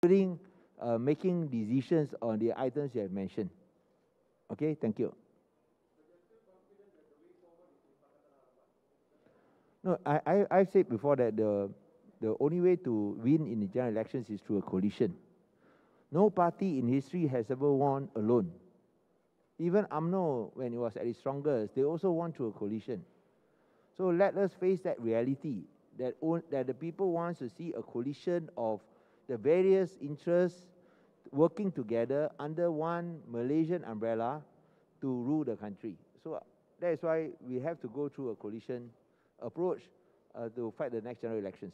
including making decisions on the items you have mentioned. Okay, thank you. No, I've said before that the only way to win in the general elections is through a coalition. No party in history has ever won alone. Even UMNO, when it was at its strongest, they also won through a coalition. So let us face that reality, that the people want to see a coalition of the various interests working together under one Malaysian umbrella to rule the country. So that is why we have to go through a coalition approach to fight the next general elections.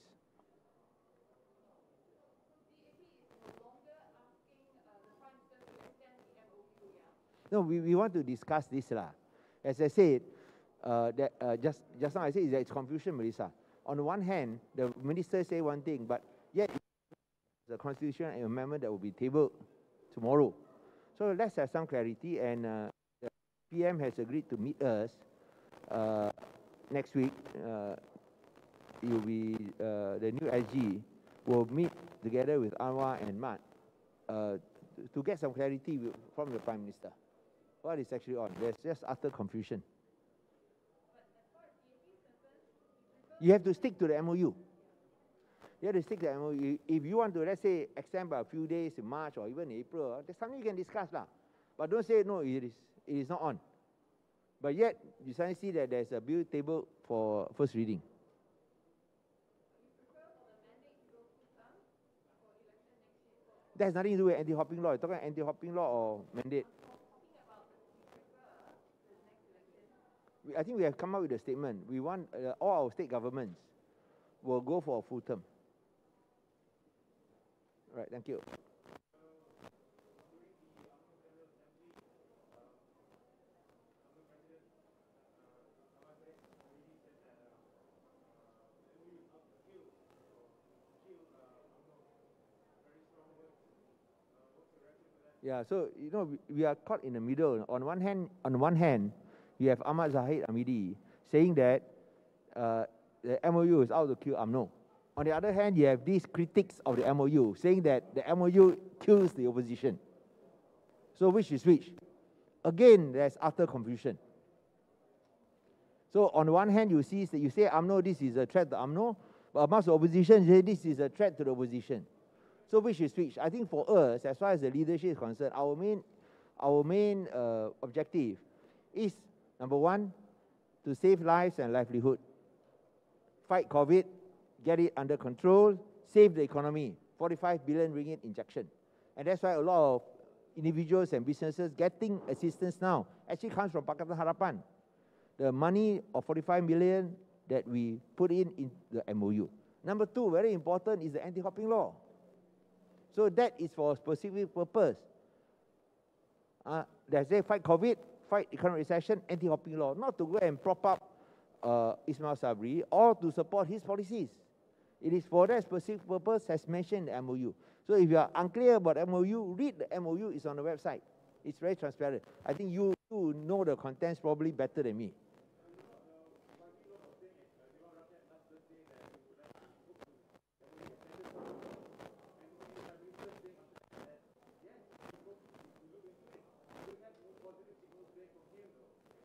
No, we want to discuss this lah. As I said, just now I said that it's confusion, Melissa. On the one hand, the minister say one thing, but yet the constitution amendment that will be tabled tomorrow. So let's have some clarity, and the PM has agreed to meet us next week. It will be the new SG will meet together with Anwar and Mat to get some clarity from the Prime Minister. What is actually on? There's just utter confusion. You have to stick to the MOU. You have to stick to the MOU. If you want to, let's say, extend by a few days in March or even April, there's something you can discuss lah. But don't say no, it is not on. But yet you suddenly see that there's a bill table for first reading. That has nothing to do with anti-hopping law. You're talking anti-hopping law or mandate? I think we have come up with a statement. We want all our state governments will go for a full term. Right, thank you. Yeah, so you know we are caught in the middle. On one hand, you have Ahmad Zahid Hamidi saying that the MOU is out to kill UMNO. On the other hand, you have these critics of the MOU saying that the MOU kills the opposition. So which is which? Again, there's utter confusion. So on the one hand, you say UMNO, this is a threat to UMNO, but amongst the opposition, you say this is a threat to the opposition. So which is which? I think for us, as far as the leadership is concerned, our main objective is, number one, to save lives and livelihood, fight COVID, get it under control, save the economy, 45 billion ringgit injection. And that's why a lot of individuals and businesses getting assistance now actually comes from Pakatan Harapan. The money of 45 million that we put in the MOU. Number two, very important, is the anti-hopping law. So that is for a specific purpose. They say fight COVID, fight economic recession, anti-hopping law, not to go and prop up Ismail Sabri or to support his policies. It is for that specific purpose as mentioned in the MOU. So if you are unclear about MOU, read the MOU, it's on the website. It's very transparent. I think you know the contents probably better than me.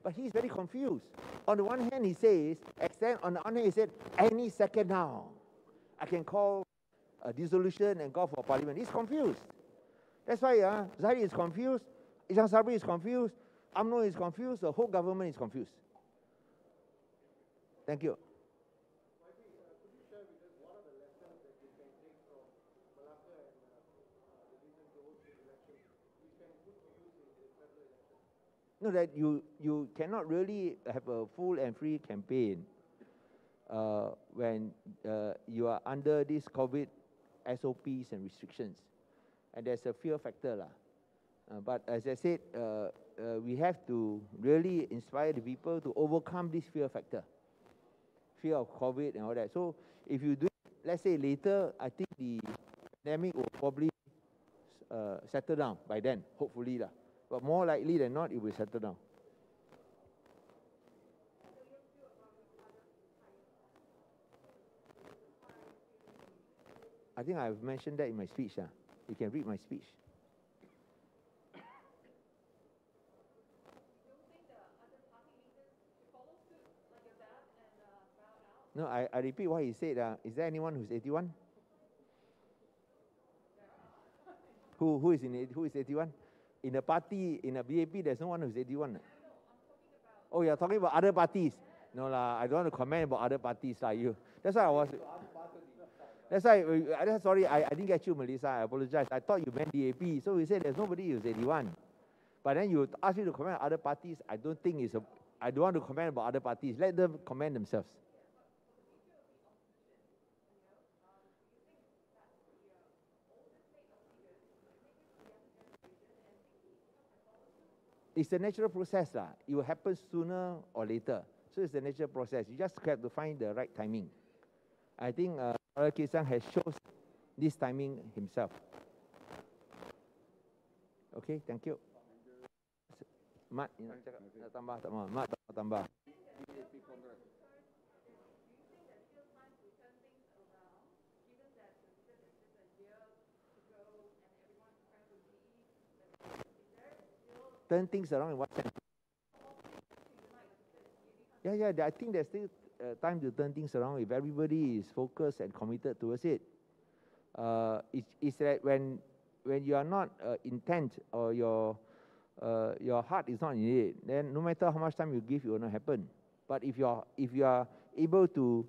But he's very confused. On the one hand, he says, extend. On the other hand, he said, any second now, I can call a dissolution and call for parliament. He's confused. That's why Zahid is confused, Ismail Sabri is confused, UMNO is confused, the whole government is confused. Thank you. No, that you cannot really have a full and free campaign when you are under these COVID SOPs and restrictions. And there's a fear factor lah. But as I said, we have to really inspire the people to overcome this fear factor. Fear of COVID and all that. So if you do it, let's say later, I think the pandemic will probably settle down by then, hopefully lah. But more likely than not, it will settle down. I think I've mentioned that in my speech. You can read my speech. No, I repeat what he said. Is there anyone who's 81? Who is 81? In a party, in a BAP, there's no one who's 81. Oh, you're talking about other parties. No lah, I don't want to comment about other parties lah. That's why I was. That's why. Sorry, I didn't get you, Melissa. I apologize. I thought you meant DAP. So we said there's nobody who's 81. But then you ask me to comment on other parties. I don't want to comment about other parties. Let them comment themselves. It's a natural process lah. It will happen sooner or later. So it's a natural process. You just have to find the right timing. I think Kebangsaan has shown this timing himself. Okay, thank you. Mat, nak cakap, nak tambah tak mau? Mat, tambah. Turn things around in what sense? Yeah, I think there's still time to turn things around if everybody is focused and committed towards it. It's that when you are not intent or your heart is not in it, then no matter how much time you give, it will not happen. But if you are able to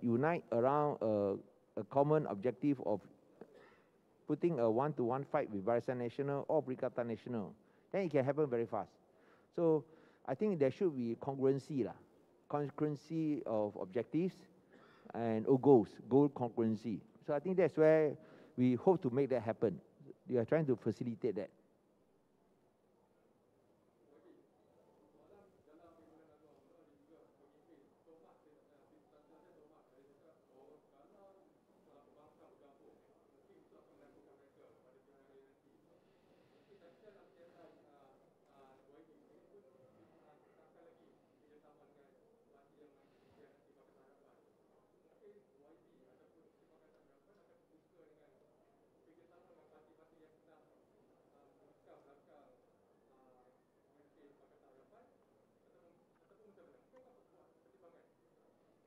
unite around a common objective of putting a one-to-one fight with Barisan Nasional or Perikatan Nasional, then it can happen very fast. So I think there should be congruency of objectives and goal congruency. So I think that's where we hope to make that happen. We are trying to facilitate that.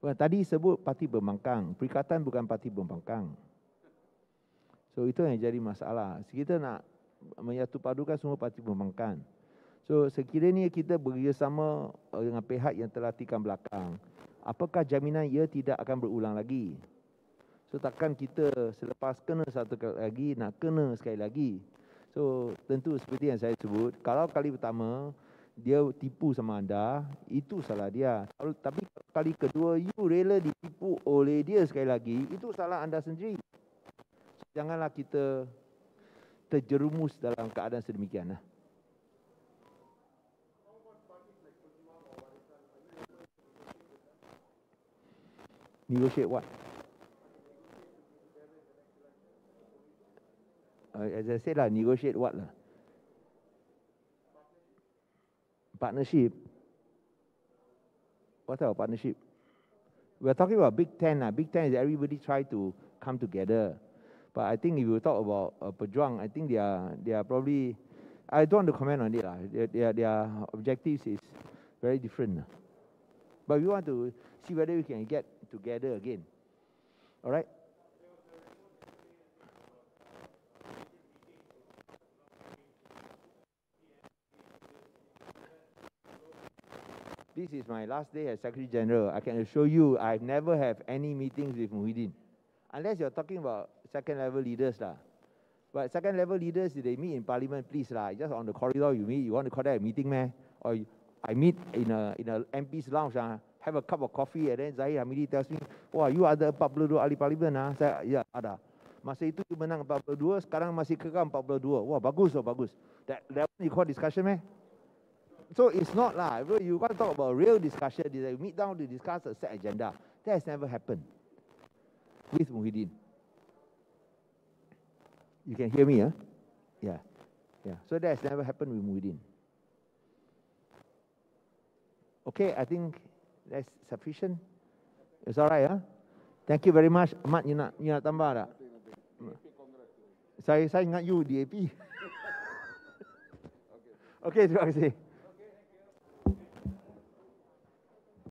Well, tadi sebut parti pembangkang, Perikatan bukan parti pembangkang. So itu yang jadi masalah. Kita nak menyatu padukan semua parti pembangkang. So sekiranya kita bekerjasama dengan pihak yang telah tikam belakang, apakah jaminan ia tidak akan berulang lagi? So takkan kita selepas kena satu kali lagi, nak kena sekali lagi. So tentu seperti yang saya sebut, kalau kali pertama dia tipu sama anda, itu salah dia. Tapi kali kedua, you rela ditipu oleh dia sekali lagi, itu salah anda sendiri. Janganlah kita terjerumus dalam keadaan sedemikian. Negotiate what? As I said lah, negotiate what lah? Partnership. What type of partnership? We're talking about Big Ten. Big Ten is everybody try to come together. But I think if you talk about Pejuang, I think they are probably, I don't want to comment on it lah. Their objectives is very different. But we want to see whether we can get together again. All right? This is my last day as Secretary General. I can assure you I've never have any meetings with Muhyiddin. Unless you're talking about second level leaders lah. But second level leaders, they meet in parliament, please lah. Just on the corridor you meet, you want to call that a meeting meh? Or I meet in a MP's lounge, have a cup of coffee, and then Zahid Hamidi tells me, wah, you ada 42 ahli parlimen ah. Saya, ya ada. Masa itu you menang 42, sekarang masih kekal 42. Wah, bagus oh, bagus. That one you call discussion meh? So it's not lah. You want to talk about real discussion, they meet down to discuss a set agenda. That has never happened with Muhyiddin. You can hear me, huh? Yeah. So that has never happened with Muhyiddin. Okay, I think that's sufficient. It's all right, huh? Thank you very much. Ahmad, you nak tambah tak? Saya ingat you DAP. Okey, terima kasih.